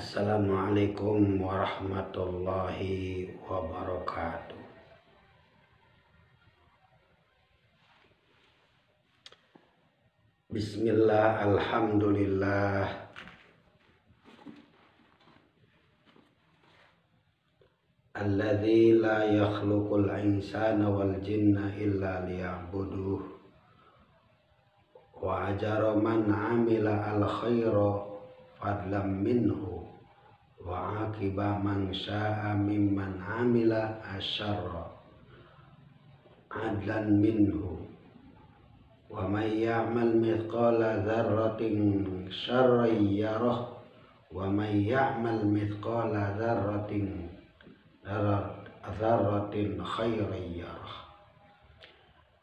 Assalamualaikum warahmatullahi wabarakatuh. Bismillah, alhamdulillah. Alladzi la yakhluqul insana wal jinna illa liya'buduh. Wa ajara man amila al khaira fadlam minhu wa aqiba man syaa mimman amila asyarra adlan minhu wa may ya'mal mithqala dzarratin syarran yarah wa may ya'mal mithqala dzarratin khairan yarah.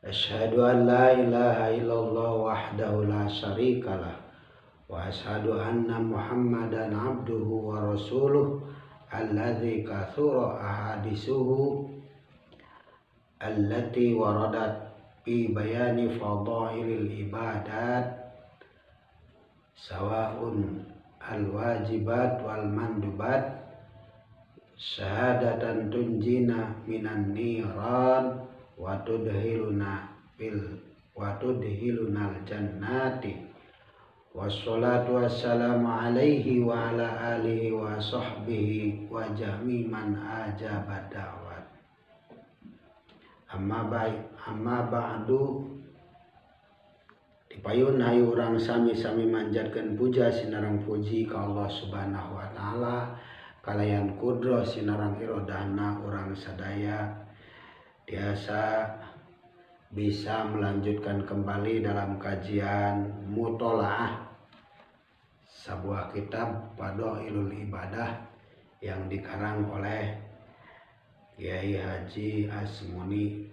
Asyhadu an la ilaha illallah wahdahu la syarikalah wa asyhadu anna Muhammadan abduhu wa rasuluh alladzi katsura ahaditsuhu allati waradat fi bayani fadailil ibadat sawa'un al-wajibat wal mandubat syahadatan tunjina minan niran wa tudhilunal jannati. Wassalatu wassalamu alaihi wa ala alihi wa sahbihi wa jami man ajaba da'wat. Amma ba'du. Dipayun hayu urang sami-sami manjatkeun puja sinarang puji ka Allah Subhanahu wa taala, kalayan kudro sinarang irodahna urang sadaya biasa bisa melanjutkan kembali dalam kajian mutolaah sebuah kitab Fadailul Ibadah yang dikarang oleh Kiai Haji Asmuni,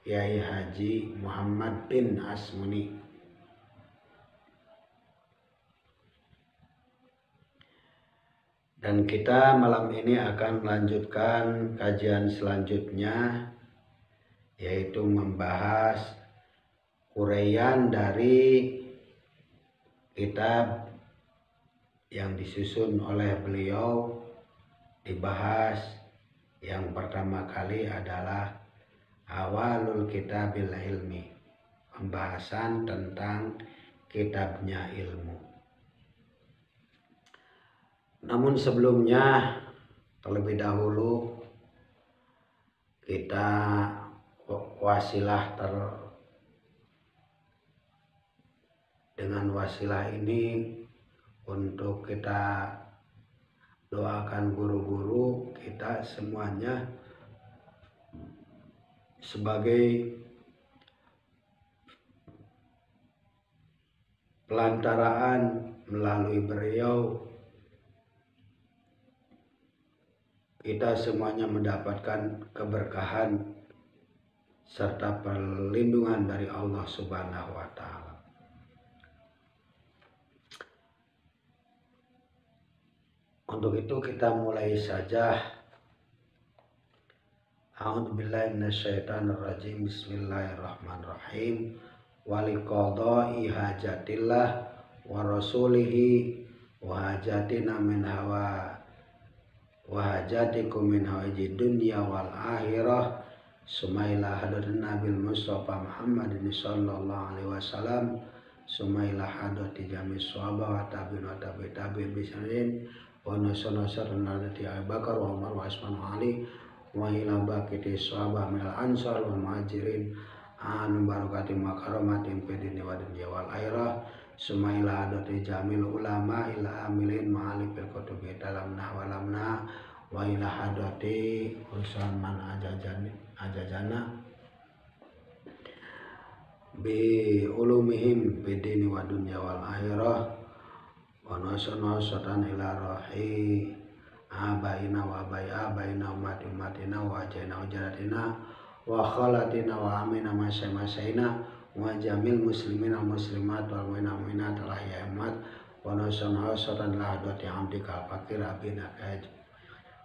Kiai Haji Muhammad bin Asmuni. Dan kita malam ini akan melanjutkan kajian selanjutnya, yaitu membahas uraian dari kitab yang disusun oleh beliau. Dibahas yang pertama kali adalah awalul kitabil ilmi, pembahasan tentang kitabnya ilmu. Namun sebelumnya terlebih dahulu kita dengan wasilah ini untuk kita doakan guru-guru kita semuanya sebagai pelantaraan melalui beliau kita semuanya mendapatkan keberkahan serta perlindungan dari Allah Subhanahu wa taala. Untuk itu kita mulai saja. A'udzubillahi minasyaitonirrajim. Bismillahirrahmanirrahim. Waliqadai hajatillah wa rasulihi wa hajatina min hawa wa hajatikum min hawaiji dunya wal akhirah. Sumailah hadratin Nabil Mustafa Muhammadin sallallahu alaihi wasallam. Sumailah hadrati jami sahabat wa tabi'in wa tabi'in bisarin wa nasr nadati Abu Bakar wa Umar wa Utsman wa Ali wa ila baqiti sahabah minal ansar wal muhajirin an barakati makaramatin fi dini wa dunya wal akhirah. Sumailah hadrati jamil ulama ila amilin ma'alifil kutubi dalam nahwalamna wa ila hadrati urusan man ajajana bi ulumihim fi dini wa dunya wal akhirah wa nasatan ila rahi abaina wa abaina umatina wa ajaina ujaratina wa khalatina wa amina masyaina wa jamil muslimin al muslimat wal mu'minat al ahyamat wa nasatan ila hadrati amdika fakir abina kaj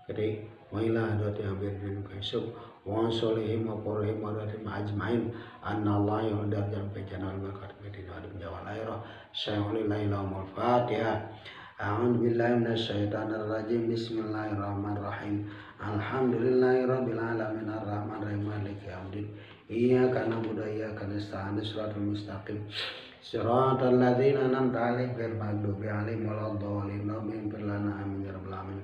kedi wa ila hadrati abin kaisub wa solihim wa qurihim wa ratim ajmain anna Allah yudar jam pejana wal bakat medina adum jawal airah syai'ul lailahumul fatihah. A'udzu billahi minasyaitonir rajim. Bismillahirrahmanirrahim. Alhamdulillahirabbil alamin arrahmanirrahim maliki yaumiddin. Iyyaka na'budu wa iyyaka nasta'in shiratal mustaqim. Shiratal ladzina an'amta 'alaihim ghairil maghdubi 'alaihim waladdallin. Amin. Firlana amin ya rabbal alamin.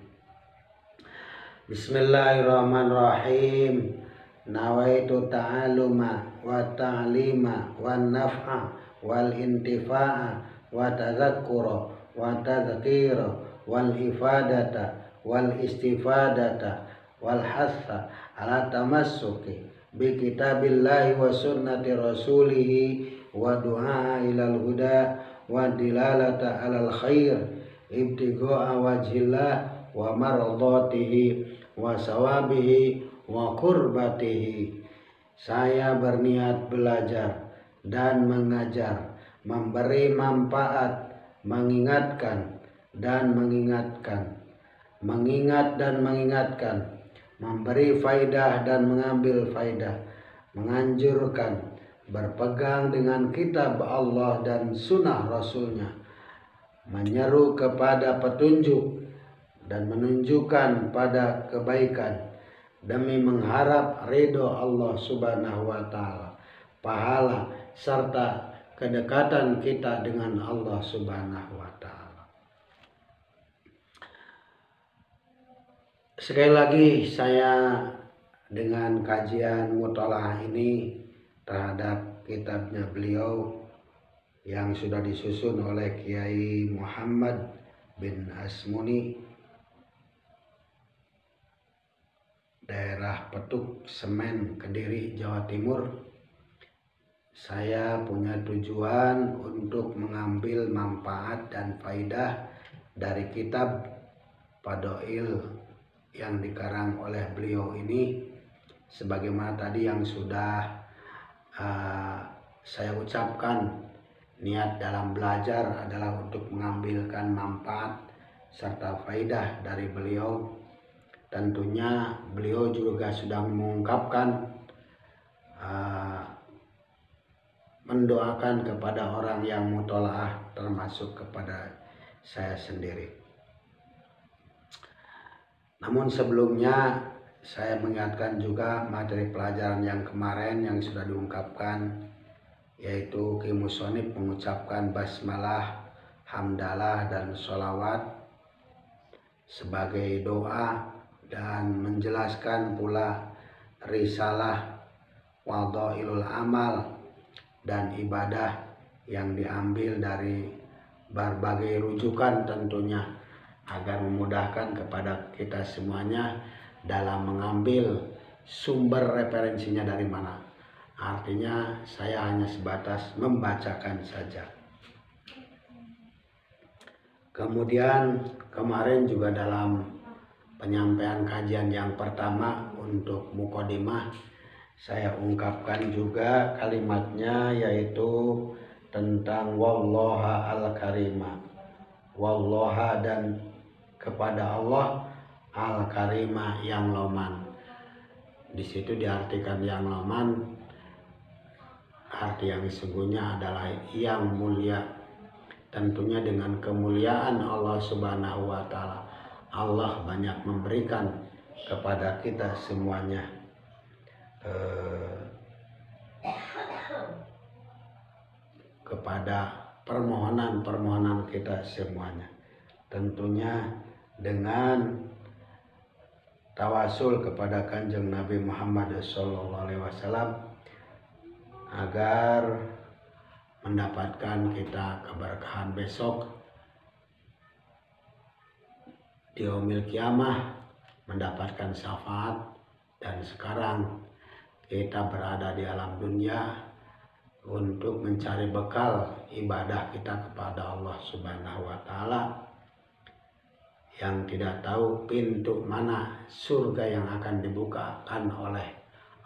Bismillahirrahmanirrahim. Nawaitu ta'aluma wa ta'lima wa naf'a wal intifa'a wa tadzakkura wa tadhkira wal ifadata wal istifadata wal hassa ala tamassuki bi kitabillahi wa sunnati rasulih wa du'a ilal huda wa dilalata alal khair ibtigha'a wajhillah wa mardatihi wa sawabihi wa qurbatihi. Saya berniat belajar dan mengajar, memberi manfaat, mengingatkan dan mengingatkan, mengingat dan mengingatkan, memberi faidah dan mengambil faidah, menganjurkan, berpegang dengan kitab Allah dan sunnah Rasulnya, menyeru kepada petunjuk dan menunjukkan pada kebaikan, demi mengharap ridho Allah Subhanahu wa Ta'ala, pahala serta kedekatan kita dengan Allah Subhanahu wa Ta'ala. Sekali lagi saya dengan kajian mutalaah ini terhadap kitabnya beliau yang sudah disusun oleh Kiai Muhammad bin Asmuni, daerah Petuk, Semen, Kediri, Jawa Timur. Saya punya tujuan untuk mengambil manfaat dan faidah dari kitab Fadail yang dikarang oleh beliau ini, sebagaimana tadi yang sudah saya ucapkan. Niat dalam belajar adalah untuk mengambilkan manfaat serta faidah dari beliau. Tentunya beliau juga sudah mengungkapkan mendoakan kepada orang yang mutolaah, termasuk kepada saya sendiri. Namun sebelumnya saya mengingatkan juga materi pelajaran yang kemarin yang sudah diungkapkan, yaitu Ki Musonib mengucapkan basmalah, hamdalah dan sholawat sebagai doa, dan menjelaskan pula risalah Fadailul Amal dan ibadah yang diambil dari berbagai rujukan, tentunya agar memudahkan kepada kita semuanya dalam mengambil sumber referensinya dari mana. Artinya saya hanya sebatas membacakan saja. Kemudian kemarin juga dalam penyampaian kajian yang pertama untuk muqaddimah, saya ungkapkan juga kalimatnya, yaitu tentang wallaha al-karima, wallaha dan kepada Allah, al-karima yang loman. Di situ diartikan yang loman, arti yang sesungguhnya adalah yang mulia. Tentunya dengan kemuliaan Allah Subhanahu wa Ta'ala, Allah banyak memberikan kepada kita semuanya kepada permohonan-permohonan kita semuanya. Tentunya dengan tawasul kepada Kanjeng Nabi Muhammad SAW agar mendapatkan kita keberkahan besok di yaumil kiamah, mendapatkan syafaat. Dan sekarang kita berada di alam dunia untuk mencari bekal ibadah kita kepada Allah Subhanahu wa Ta'ala, yang tidak tahu pintu mana surga yang akan dibukakan oleh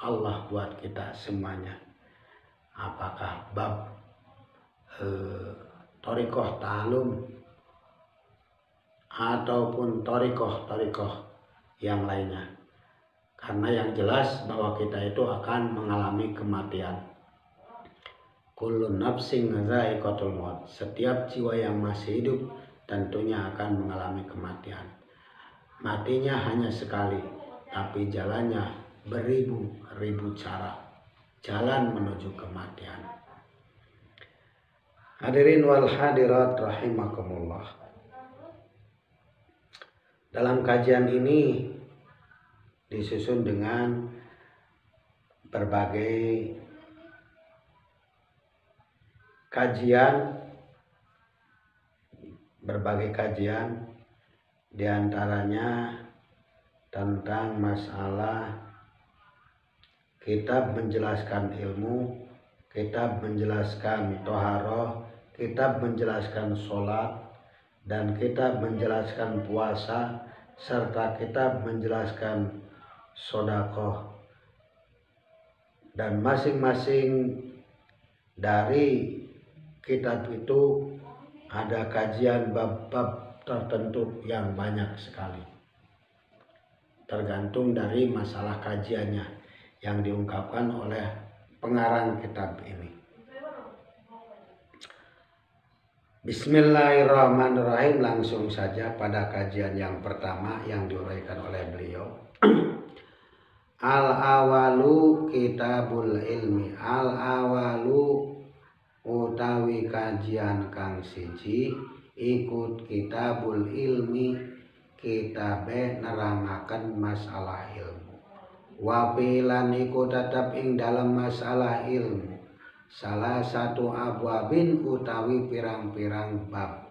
Allah buat kita semuanya. Apakah bab thariqah ta'alum ataupun thariqah yang lainnya. Karena yang jelas bahwa kita itu akan mengalami kematian. Kullu nafsin dha'iqatul maut. Setiap jiwa yang masih hidup tentunya akan mengalami kematian. Matinya hanya sekali, tapi jalannya beribu-ribu cara. Jalan menuju kematian. Hadirin wal hadirat rahimakumullah. Dalam kajian ini disusun dengan berbagai kajian, diantaranya tentang masalah kitab menjelaskan ilmu, kitab menjelaskan toharoh, kitab menjelaskan sholat, dan kitab menjelaskan puasa, serta kitab menjelaskan sodakoh. Dan masing-masing dari kitab itu ada kajian bab-bab tertentu yang banyak sekali. Tergantung dari masalah kajiannya yang diungkapkan oleh pengarang kitab ini. Bismillahirrahmanirrahim. Langsung saja pada kajian yang pertama yang diuraikan oleh beliau. Al-awalu kitabul ilmi. Al-awalu utawi kajian kang siji ikut kitabul ilmi, kitabe nerangaken masalah ilmu. Wapilan iku tetap ing dalam masalah ilmu salah satu abwabin utawi pirang-pirang bab.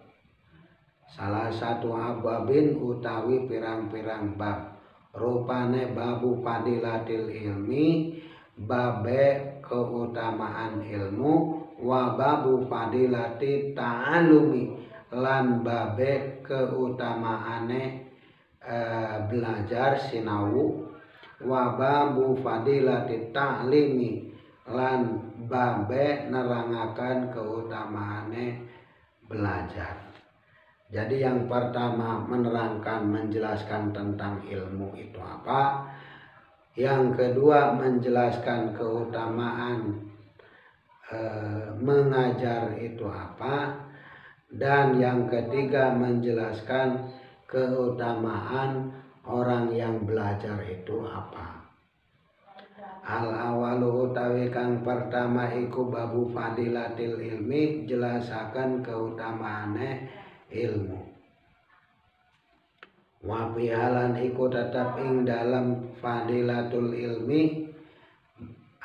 Salah satu abwabin utawi pirang-pirang bab. Rupane babu fadilatil ilmi, babe keutamaan ilmu, wa babu fadilati ta'alumi, lan babe keutamaane belajar sinau, wa babu fadilati ta'limi, lan babe nerangakan keutamaane belajar. Jadi yang pertama menerangkan, menjelaskan tentang ilmu itu apa. Yang kedua menjelaskan keutamaan mengajar itu apa. Dan yang ketiga menjelaskan keutamaan orang yang belajar itu apa. Al-awalu utawi kang pertama iku babu fadilatil ilmi, jelasakan keutamaane ilmu. Wapihalan iku tetap ing dalam fadilatul ilmi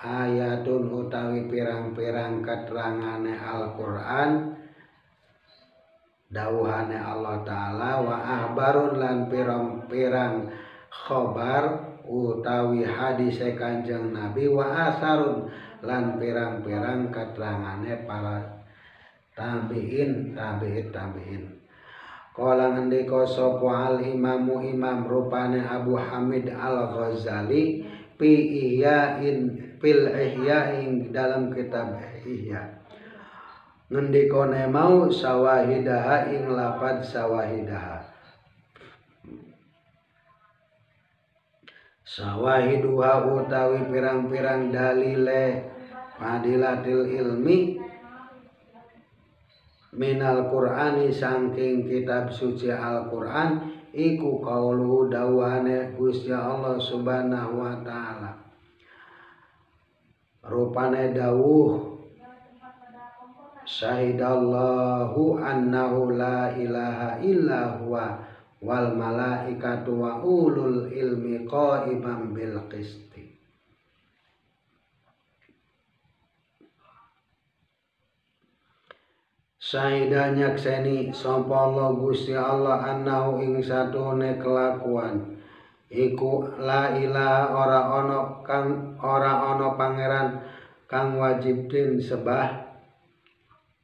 ayatun utawi pirang-pirang keterangane Al-Qur'an, dawuhane Allah Ta'ala, wa ahbarun lan pirang-pirang khobar utawi hadise Kanjeng Nabi, wa asarun lan pirang-pirang keterangane para tabi'in. Kala ngendika sapa al imamu imam rupane Abu Hamid Al-Ghazali fi fil ihya ing dalam kitab Ihya. Ngendikane mau sawahidaha ing lafad sawahidaha. Sawahiduha utawi pirang-pirang dalile fadilatil ilmi minal Qur'ani saking kitab suci Al-Qur'an iku qauluhu dawane Gusti Allah Subhanahu wa taala. Rupane dawuh syahidallahu annahu la ilaha illa huwa wal malaikatu wa ulul ilmi qaiman bil qisti. Syahidah nyakseni sapa Allah Gusti Allah annahu ing satune kelakuan iku la ilaha ora ana pangeran kang wajib den sembah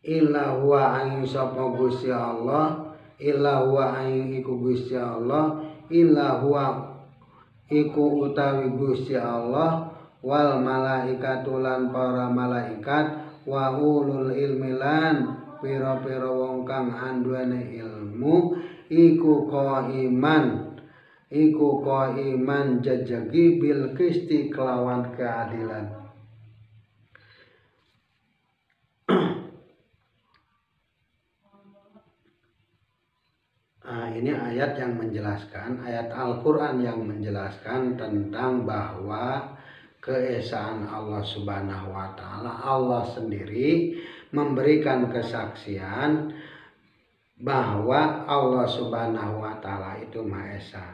illa huwa ing sapa Gusti Allah, illa huwa ing iku Gusti Allah, illa huwa iku utawi Gusti Allah, wal malaikatu lan para malaikat, wa ulul ilmi lan pira-pira wong kang anduweni ilmu iku qaiman jajagi bil qisti kelawan keadilan. Ini ayat yang menjelaskan, ayat Al-Quran yang menjelaskan tentang bahwa keesaan Allah Subhanahu wa Ta'ala. Allah sendiri memberikan kesaksian bahwa Allah Subhanahu wa Ta'ala itu Maha Esa.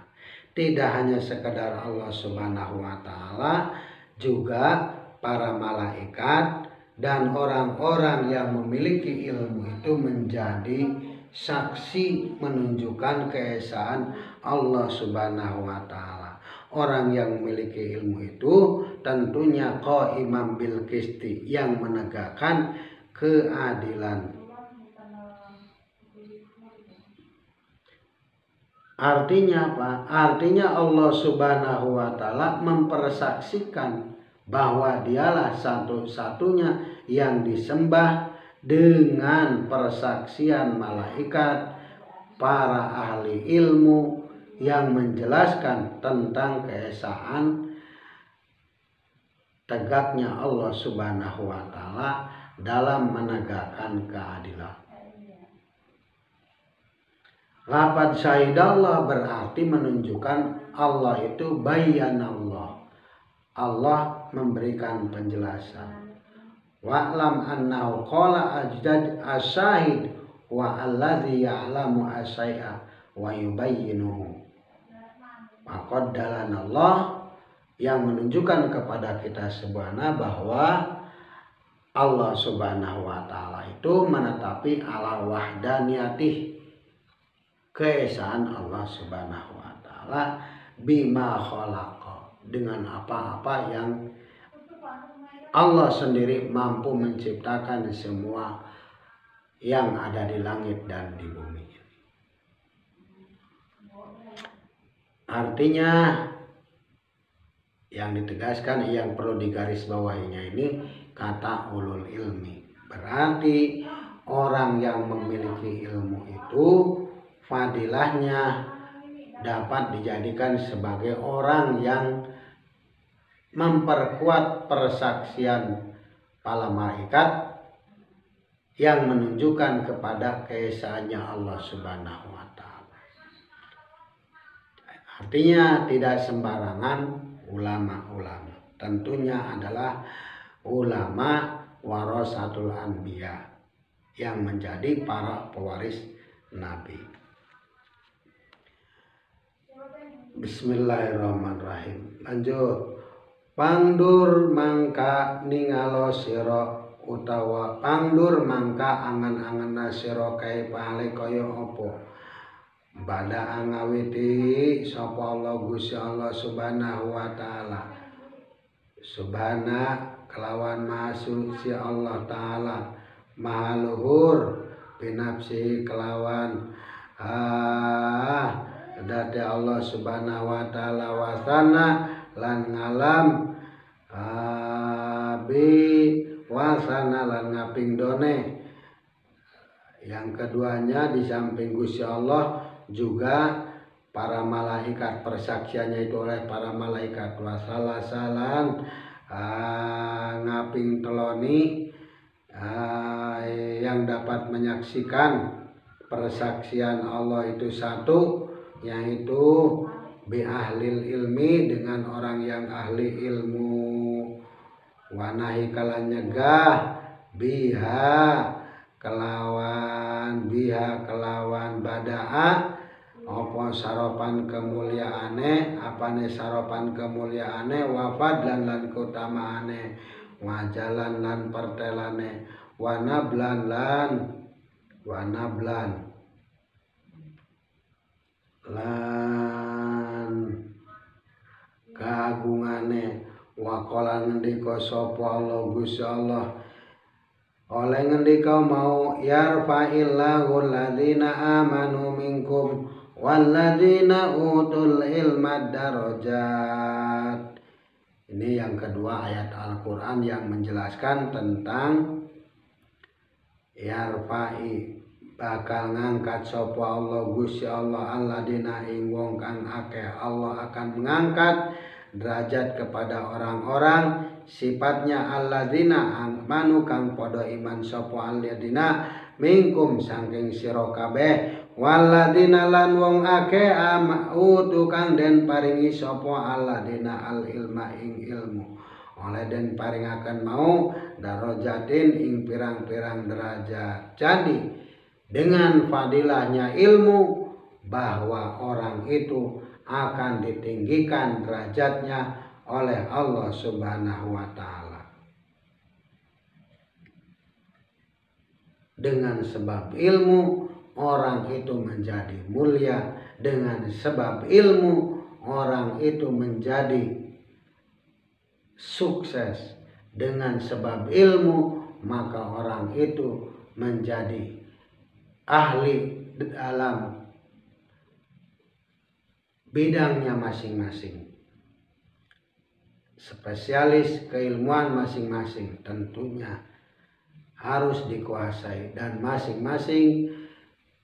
Tidak hanya sekedar Allah Subhanahu wa Ta'ala, juga para malaikat dan orang-orang yang memiliki ilmu itu menjadi saksi menunjukkan keesaan Allah Subhanahu wa Ta'ala. Orang yang memiliki ilmu itu tentunya qaimam bil qisti, yang menegakkan keadilan. Artinya apa? Artinya Allah Subhanahu wa Ta'ala mempersaksikan bahwa dialah satu-satunya yang disembah dengan persaksian malaikat, para ahli ilmu yang menjelaskan tentang keesaan tegaknya Allah Subhanahu wa Ta'ala dalam menegakkan keadilan. Lafaz syahidallah berarti menunjukkan Allah itu bayyanallah. Allah memberikan penjelasan. Wa'lam annahu qala ajdad asyahid wa alladhi ya'lamu asyai'a wa yubayyinuhu. Maqaddalan Allah yang menunjukkan kepada kita semuanya bahwa Allah Subhanahu wa Ta'ala itu menetapi ala wahdaniyatih, keesaan Allah Subhanahu wa Ta'ala, bima khalaqa, dengan apa-apa yang Allah sendiri mampu menciptakan semua yang ada di langit dan di bumi. Artinya yang ditegaskan, yang perlu digarisbawahinya ini kata ulul ilmi. Berarti orang yang memiliki ilmu itu fadilahnya dapat dijadikan sebagai orang yang memperkuat persaksian para malaikat yang menunjukkan kepada keesaannya Allah Subhanahu wa Ta'ala. Artinya tidak sembarangan ulama-ulama, tentunya adalah ulama warasatul anbiya, yang menjadi para pewaris nabi. Bismillahirrahmanirrahim. Lanjut. Pangdur mangka ningalo sira, utawa pangdur mangka angan-angan sira kae pale kaya apa. Bada angawiti sapa Allah Gusti Allah Subhanahu wa Ta'ala. Subhana kelawan maha suci Allah Ta'ala, maha luhur binafsi kelawan dati Allah Subhanahu wa Ta'ala, wasana lan ngalam bi wasana lan ngaping done. Yang keduanya di samping Gusti Allah juga para malaikat, persaksiannya itu oleh para malaikat. Wasalasalan ngaping teloni yang dapat menyaksikan persaksian Allah itu satu, yaitu bi ahlil ilmi, dengan orang yang ahli ilmu, wanahi kalan nyegah, biha kelawan badaa apa saropan kemuliaane, apane saropan kemuliaane, wafad lan keutamaane, wajalan lan pertelane, wanablan keagungane. Waqala ngendika sapa Allah Gusti Allah, oleh ngendika mau, yarfa'illahu alladzina amanu minkum walladzina utul ilma darajat. Ini yang kedua ayat Al-Quran yang menjelaskan tentang yarfa'i, bakal ngangkat sapa Allah Gusti Allah alladzina ing wong kang akeh. Allah akan mengangkat derajat kepada orang-orang, sifatnya alladzina amanu kang padha iman sapa alladzina minkum saking sira kabeh, waladina lan wong ake utu kang den paringi sapa aladina al ilma ing ilmu oleh den paringaken mau darajatin ing pirang-pirang derajat. Jadi dengan fadilahnya ilmu bahwa orang itu akan ditinggikan derajatnya oleh Allah Subhanahu wa taala. Dengan sebab ilmu orang itu menjadi mulia, dengan sebab ilmu orang itu menjadi sukses, dengan sebab ilmu maka orang itu menjadi ahli dalam bidangnya masing-masing, spesialis keilmuan masing-masing tentunya harus dikuasai, dan masing-masing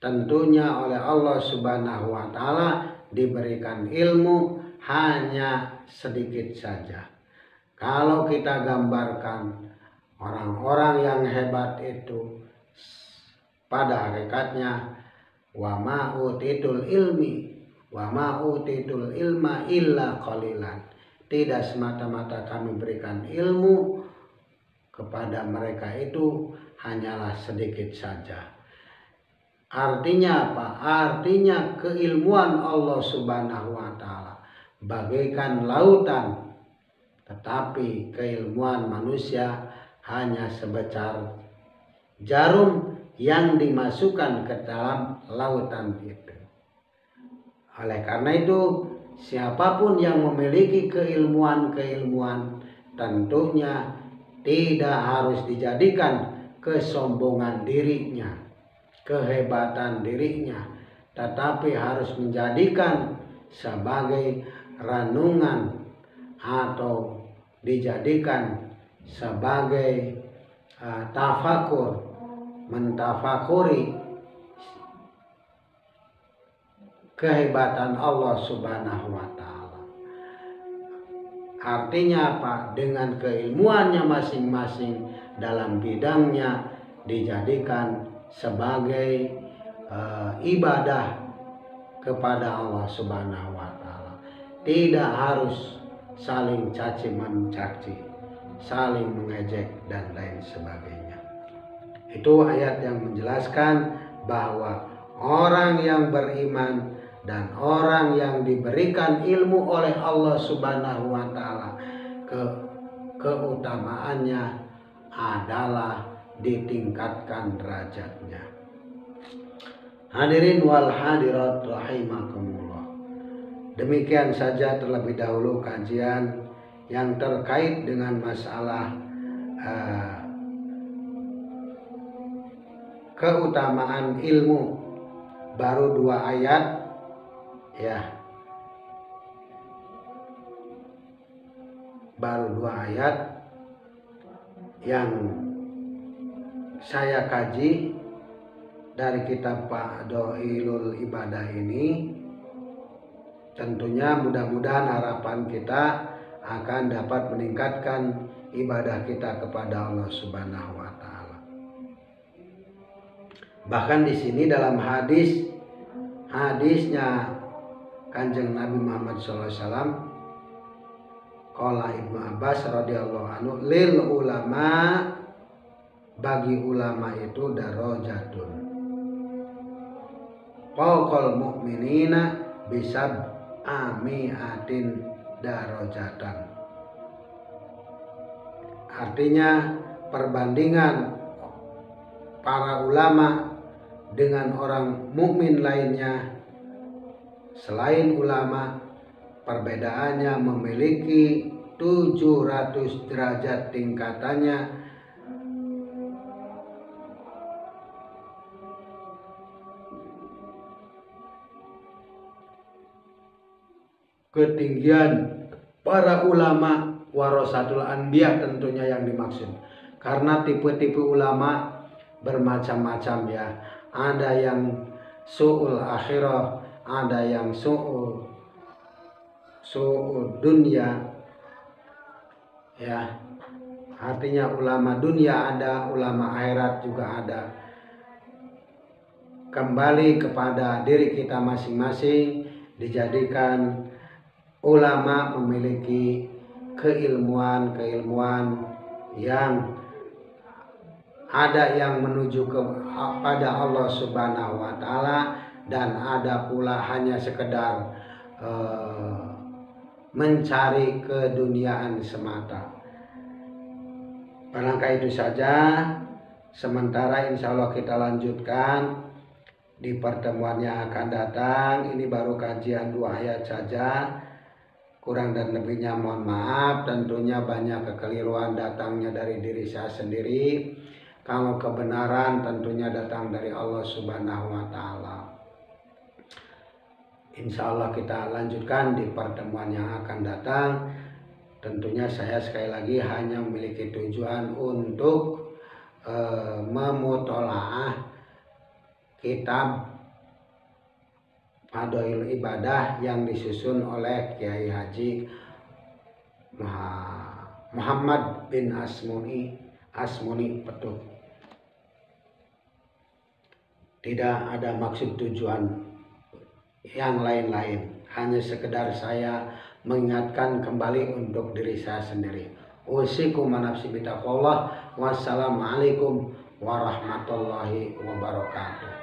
tentunya oleh Allah Subhanahu wa taala diberikan ilmu hanya sedikit saja. Kalau kita gambarkan orang-orang yang hebat itu pada hakikatnya wa ma utitul ilma illa qalilan. Tidak semata-mata kami berikan ilmu kepada mereka itu hanyalah sedikit saja. Artinya apa? Artinya keilmuan Allah Subhanahu wa taala bagaikan lautan, tetapi keilmuan manusia hanya sebesar jarum yang dimasukkan ke dalam lautan itu. Oleh karena itu, siapapun yang memiliki keilmuan tentunya tidak harus dijadikan kesombongan dirinya, kehebatan dirinya, tetapi harus menjadikan sebagai renungan atau dijadikan sebagai tafakur, mentafakuri kehebatan Allah Subhanahu wa taala. Artinya apa? Dengan keilmuannya masing-masing dalam bidangnya dijadikan sebagai ibadah kepada Allah Subhanahu wa taala. Tidak harus saling caci mencaci, saling mengejek dan lain sebagainya. Itu ayat yang menjelaskan bahwa orang yang beriman dan orang yang diberikan ilmu oleh Allah Subhanahu wa taala keutamaannya adalah ditingkatkan derajatnya. Hadirin wal hadirat rahimakumullah. Demikian saja terlebih dahulu kajian yang terkait dengan masalah keutamaan ilmu. Baru 2 ayat ya. Baru 2 ayat yang saya kaji dari kitab Fadailul Ibadah ini. Tentunya mudah-mudahan harapan kita akan dapat meningkatkan ibadah kita kepada Allah Subhanahu wa taala. Bahkan di sini dalam hadisnya Kanjeng Nabi Muhammad SAW, qala Ibnu Abbas radhiyallahu anhu, lil ulama, bagi ulama itu darajatun fawqal mu'minina bisab amiatin darajatan. Artinya perbandingan para ulama dengan orang mukmin lainnya selain ulama, perbedaannya memiliki 700 derajat tingkatannya. Ketinggian para ulama warasatul anbiya tentunya yang dimaksud. Karena tipe-tipe ulama bermacam-macam ya. Ada yang su'ul akhirah, ada yang su'ul dunia ya. Artinya ulama dunia ada, ulama akhirat juga ada. kembali kepada diri kita masing-masing, dijadikan ulama memiliki keilmuan yang ada yang menuju kepada Allah Subhanahu wa taala, dan ada pula hanya sekedar mencari keduniaan semata. Barangkali itu saja. Sementara insya Allah kita lanjutkan di pertemuan yang akan datang. Ini baru kajian 2 ayat saja. Kurang dan lebihnya mohon maaf. Tentunya banyak kekeliruan datangnya dari diri saya sendiri. Kalau kebenaran tentunya datang dari Allah Subhanahu wa taala. Insya Allah kita lanjutkan di pertemuan yang akan datang. Tentunya saya sekali lagi hanya memiliki tujuan untuk memutolaah kitab Fadail Ibadah yang disusun oleh Kiai Haji Muhammad bin Asmuni Petuk. Tidak ada maksud tujuan yang lain-lain, hanya sekedar saya mengingatkan kembali untuk diri saya sendiri. Usikum nafsi bitaqwallah. Wassalamualaikum warahmatullahi wabarakatuh.